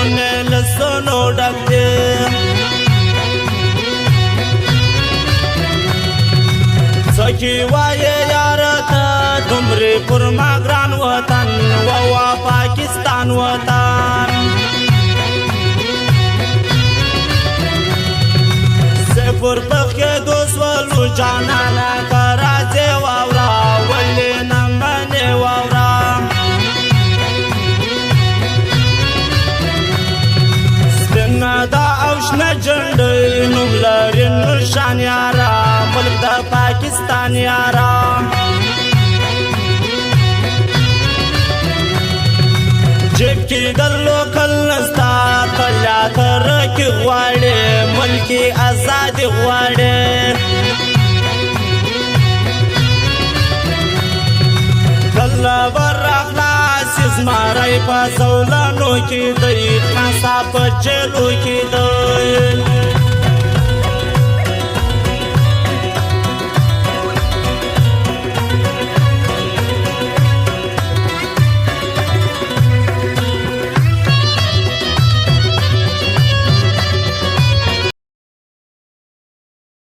زړونه له ستنو ډک دي څوک یې وایي یاره ته دومرې پر ما ګران وطن ووا پاکستان وطن صفر پخې دوست ولو جانانه که راځې واوره ولې نه منې واوره سپینه ده او شنه جنډۍ نوم لري نشان یاره ملک د پاکستان یاره جیب کې ګرلو کل نستا کله ترکې غواړې ملکي ازادي غواړې کله به راخلاصې زمری په زولانو کې دی خاصه په جیلو کې دی